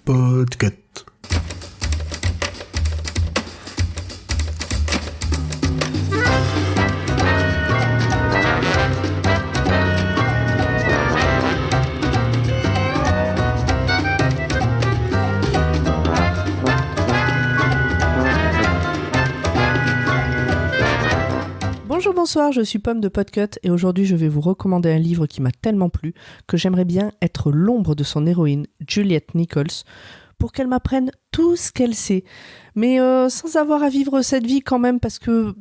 Podcast. Bonjour, je suis Pomme de Podcut et aujourd'hui je vais vous recommander un livre qui m'a tellement plu que j'aimerais bien être l'ombre de son héroïne, Juliette Nichols, pour qu'elle m'apprenne tout ce qu'elle sait, mais sans avoir à vivre cette vie quand même parce que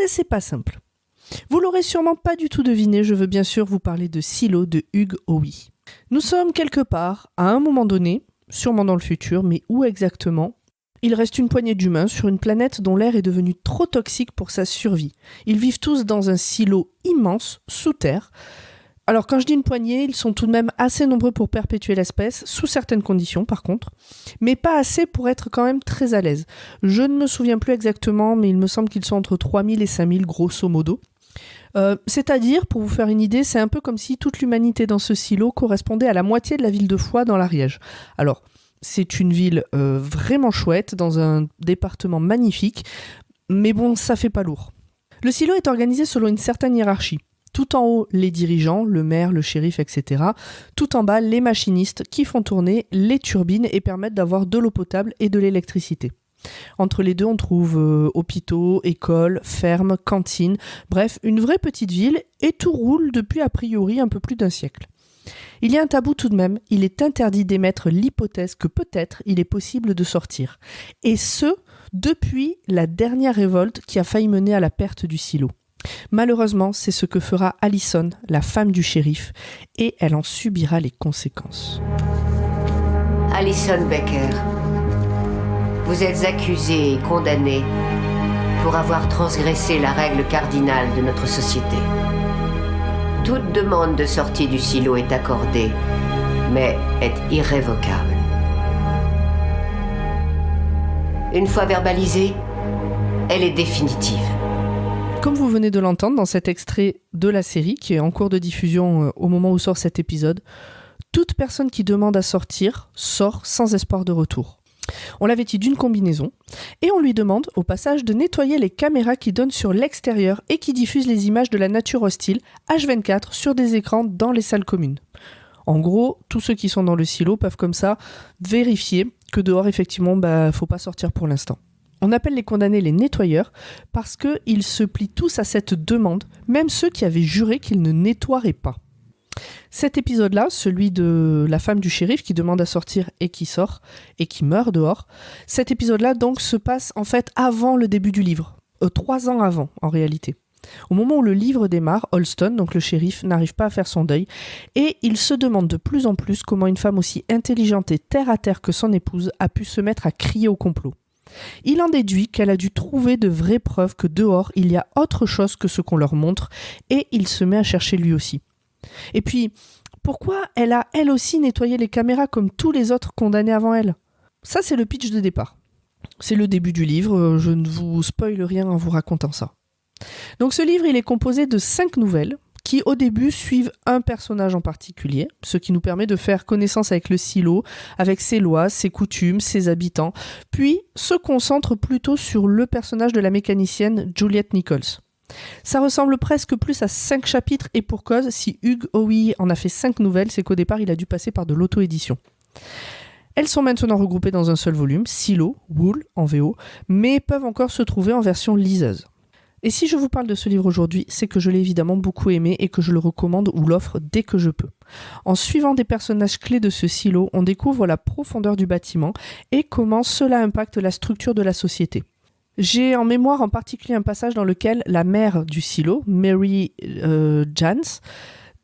c'est pas simple. Vous l'aurez sûrement pas du tout deviné, je veux bien sûr vous parler de Silo de Hugh Howey. Nous sommes quelque part, à un moment donné, sûrement dans le futur, mais où exactement ? Il reste une poignée d'humains sur une planète dont l'air est devenu trop toxique pour sa survie. Ils vivent tous dans un silo immense, sous terre. Alors quand je dis une poignée, ils sont tout de même assez nombreux pour perpétuer l'espèce, sous certaines conditions par contre, mais pas assez pour être quand même très à l'aise. Je ne me souviens plus exactement, mais il me semble qu'ils sont entre 3000 et 5000 grosso modo. C'est-à-dire, pour vous faire une idée, c'est un peu comme si toute l'humanité dans ce silo correspondait à la moitié de la ville de Foix dans l'Ariège. Alors, c'est une ville vraiment chouette, dans un département magnifique, mais bon, ça fait pas lourd. Le silo est organisé selon une certaine hiérarchie. Tout en haut, les dirigeants, le maire, le shérif, etc. Tout en bas, les machinistes qui font tourner les turbines et permettent d'avoir de l'eau potable et de l'électricité. Entre les deux, on trouve hôpitaux, écoles, fermes, cantines, bref, une vraie petite ville, et tout roule depuis a priori un peu plus d'un siècle. Il y a un tabou tout de même, il est interdit d'émettre l'hypothèse que peut-être il est possible de sortir. Et ce, depuis la dernière révolte qui a failli mener à la perte du silo. Malheureusement, c'est ce que fera Allison, la femme du shérif, et elle en subira les conséquences. Allison Baker, vous êtes accusée et condamnée pour avoir transgressé la règle cardinale de notre société. Toute demande de sortie du silo est accordée, mais est irrévocable. Une fois verbalisée, elle est définitive. Comme vous venez de l'entendre dans cet extrait de la série, qui est en cours de diffusion au moment où sort cet épisode, toute personne qui demande à sortir sort sans espoir de retour. On la vêtit d'une combinaison et on lui demande au passage de nettoyer les caméras qui donnent sur l'extérieur et qui diffusent les images de la nature hostile H24 sur des écrans dans les salles communes. En gros, tous ceux qui sont dans le silo peuvent comme ça vérifier que dehors effectivement faut pas sortir pour l'instant. On appelle les condamnés les nettoyeurs parce qu'ils se plient tous à cette demande, même ceux qui avaient juré qu'ils ne nettoieraient pas. Cet épisode-là, celui de la femme du shérif qui demande à sortir et qui sort et qui meurt dehors, cet épisode-là donc se passe en fait avant le début du livre, 3 ans avant en réalité. Au moment où le livre démarre, Holston, donc le shérif, n'arrive pas à faire son deuil et il se demande de plus en plus comment une femme aussi intelligente et terre à terre que son épouse a pu se mettre à crier au complot. Il en déduit qu'elle a dû trouver de vraies preuves que dehors il y a autre chose que ce qu'on leur montre et il se met à chercher lui aussi. Et puis, pourquoi elle a elle aussi nettoyé les caméras comme tous les autres condamnés avant elle ? Ça, c'est le pitch de départ. C'est le début du livre, je ne vous spoile rien en vous racontant ça. Donc ce livre, il est composé de 5 nouvelles qui, au début, suivent un personnage en particulier, ce qui nous permet de faire connaissance avec le silo, avec ses lois, ses coutumes, ses habitants, puis se concentre plutôt sur le personnage de la mécanicienne Juliette Nichols. Ça ressemble presque plus à 5 chapitres et pour cause, si Hugh Howey en a fait 5 nouvelles, c'est qu'au départ il a dû passer par de l'auto-édition. Elles sont maintenant regroupées dans un seul volume, Silo, Wool en VO, mais peuvent encore se trouver en version liseuse. Et si je vous parle de ce livre aujourd'hui, c'est que je l'ai évidemment beaucoup aimé et que je le recommande ou l'offre dès que je peux. En suivant des personnages clés de ce silo, on découvre la profondeur du bâtiment et comment cela impacte la structure de la société. J'ai en mémoire en particulier un passage dans lequel la mère du silo, Mary Jans,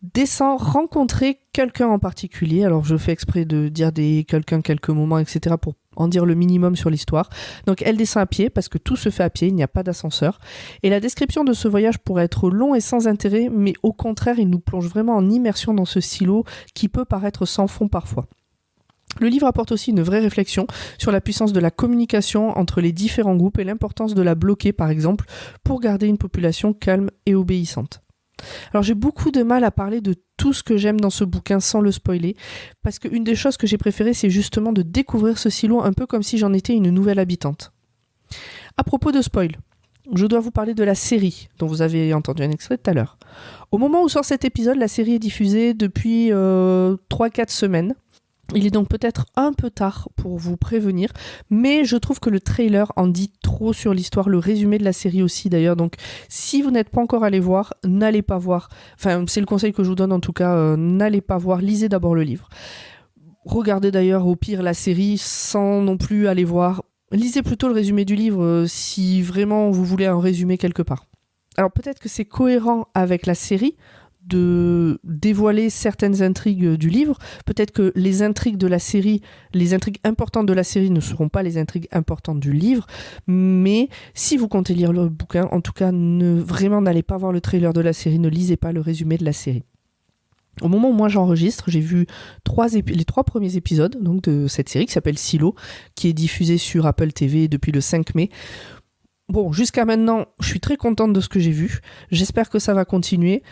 descend rencontrer quelqu'un en particulier. Alors je fais exprès de dire quelqu'un, quelques moments, etc. pour en dire le minimum sur l'histoire. Donc elle descend à pied parce que tout se fait à pied, il n'y a pas d'ascenseur. Et la description de ce voyage pourrait être long et sans intérêt, mais au contraire, il nous plonge vraiment en immersion dans ce silo qui peut paraître sans fond parfois. Le livre apporte aussi une vraie réflexion sur la puissance de la communication entre les différents groupes et l'importance de la bloquer, par exemple, pour garder une population calme et obéissante. Alors j'ai beaucoup de mal à parler de tout ce que j'aime dans ce bouquin sans le spoiler, parce qu'une des choses que j'ai préférées, c'est justement de découvrir ce silo un peu comme si j'en étais une nouvelle habitante. À propos de spoil, je dois vous parler de la série, dont vous avez entendu un extrait tout à l'heure. Au moment où sort cet épisode, la série est diffusée depuis 3-4 semaines. Il est donc peut-être un peu tard pour vous prévenir, mais je trouve que le trailer en dit trop sur l'histoire, le résumé de la série aussi d'ailleurs, donc si vous n'êtes pas encore allé voir, n'allez pas voir, enfin c'est le conseil que je vous donne en tout cas, n'allez pas voir, lisez d'abord le livre. Regardez d'ailleurs au pire la série sans non plus aller voir, lisez plutôt le résumé du livre si vraiment vous voulez un résumé quelque part. Alors peut-être que c'est cohérent avec la série, de dévoiler certaines intrigues du livre. Peut-être que les intrigues de la série, les intrigues importantes de la série ne seront pas les intrigues importantes du livre, mais si vous comptez lire le bouquin, en tout cas, vraiment n'allez pas voir le trailer de la série, ne lisez pas le résumé de la série. Au moment où moi j'enregistre, j'ai vu les 3 premiers épisodes donc, de cette série qui s'appelle Silo, qui est diffusée sur Apple TV depuis le 5 mai. Bon, jusqu'à maintenant, je suis très contente de ce que j'ai vu. J'espère que ça va continuer.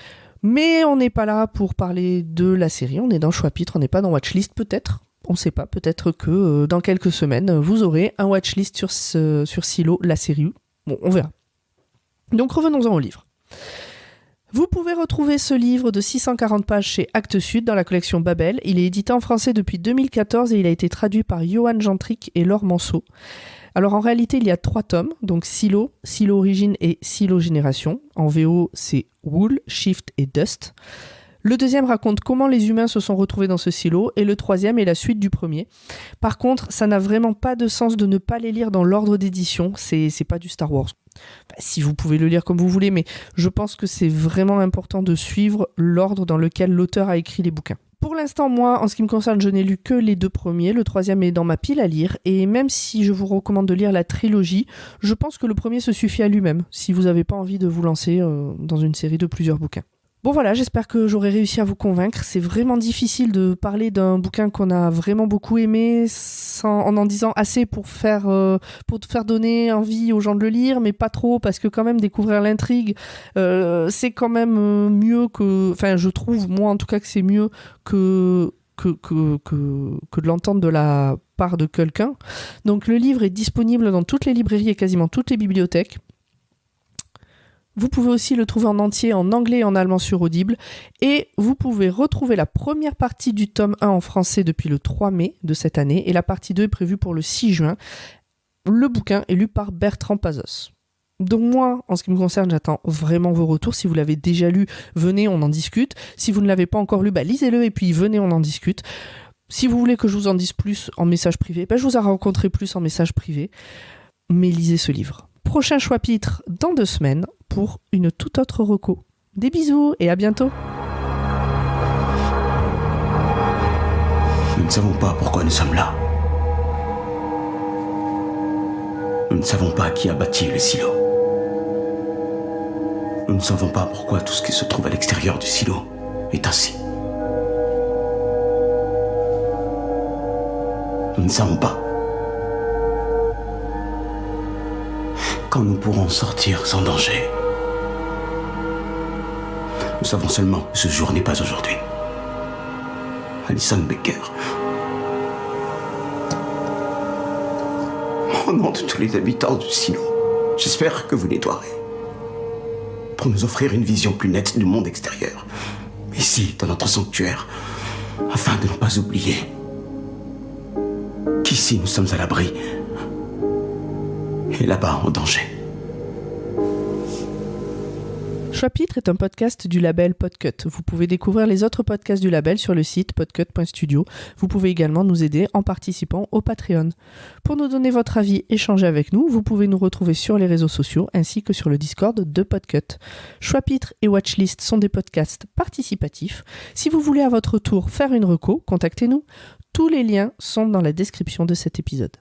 Mais on n'est pas là pour parler de la série, on est dans Choix-Pitre, on n'est pas dans Watchlist peut-être. On ne sait pas, peut-être que dans quelques semaines, vous aurez un Watchlist sur Silo, la série. Bon, on verra. Donc revenons-en au livre. Vous pouvez retrouver ce livre de 640 pages chez Actes Sud dans la collection Babel. Il est édité en français depuis 2014 et il a été traduit par Johan Gentric et Laure Manceau. Alors en réalité, il y a 3 tomes, donc Silo, Silo Origine et Silo Génération. En VO, c'est Wool, Shift et Dust. Le deuxième raconte comment les humains se sont retrouvés dans ce silo et le troisième est la suite du premier. Par contre, ça n'a vraiment pas de sens de ne pas les lire dans l'ordre d'édition, c'est pas du Star Wars. Si vous pouvez le lire comme vous voulez, mais je pense que c'est vraiment important de suivre l'ordre dans lequel l'auteur a écrit les bouquins. Pour l'instant, moi, en ce qui me concerne, je n'ai lu que les 2 premiers. Le troisième est dans ma pile à lire. Et même si je vous recommande de lire la trilogie, je pense que le premier se suffit à lui-même, si vous n'avez pas envie de vous lancer dans une série de plusieurs bouquins. Bon voilà, j'espère que j'aurai réussi à vous convaincre. C'est vraiment difficile de parler d'un bouquin qu'on a vraiment beaucoup aimé en disant assez pour te faire donner envie aux gens de le lire, mais pas trop, parce que quand même découvrir l'intrigue, c'est quand même mieux que... Enfin, je trouve, moi en tout cas, que c'est mieux que de l'entendre de la part de quelqu'un. Donc le livre est disponible dans toutes les librairies et quasiment toutes les bibliothèques. Vous pouvez aussi le trouver en entier en anglais et en allemand sur Audible. Et vous pouvez retrouver la première partie du tome 1 en français depuis le 3 mai de cette année. Et la partie 2 est prévue pour le 6 juin. Le bouquin est lu par Bertrand Pazos. Donc moi, en ce qui me concerne, j'attends vraiment vos retours. Si vous l'avez déjà lu, venez, on en discute. Si vous ne l'avez pas encore lu, lisez-le et puis venez, on en discute. Si vous voulez que je vous en dise plus en message privé, je vous en rencontrerai plus en message privé. Mais lisez ce livre. Prochain Choix-Pitre dans 2 semaines pour une toute autre reco. Des bisous et à bientôt. Nous ne savons pas pourquoi nous sommes là. Nous ne savons pas qui a bâti le silo. Nous ne savons pas pourquoi tout ce qui se trouve à l'extérieur du silo est ainsi. Nous ne savons pas quand nous pourrons sortir sans danger. Nous savons seulement que ce jour n'est pas aujourd'hui. Alison Becker. Au nom de tous les habitants du silo, j'espère que vous nettoierez pour nous offrir une vision plus nette du monde extérieur, ici, dans notre sanctuaire, afin de ne pas oublier qu'ici nous sommes à l'abri et là-bas en danger. Choix-Pitre est un podcast du label Podcut. Vous pouvez découvrir les autres podcasts du label sur le site podcut.studio. Vous pouvez également nous aider en participant au Patreon. Pour nous donner votre avis, échanger avec nous, vous pouvez nous retrouver sur les réseaux sociaux ainsi que sur le Discord de Podcut. Choix-Pitre et Watchlist sont des podcasts participatifs. Si vous voulez à votre tour faire une reco, contactez-nous. Tous les liens sont dans la description de cet épisode.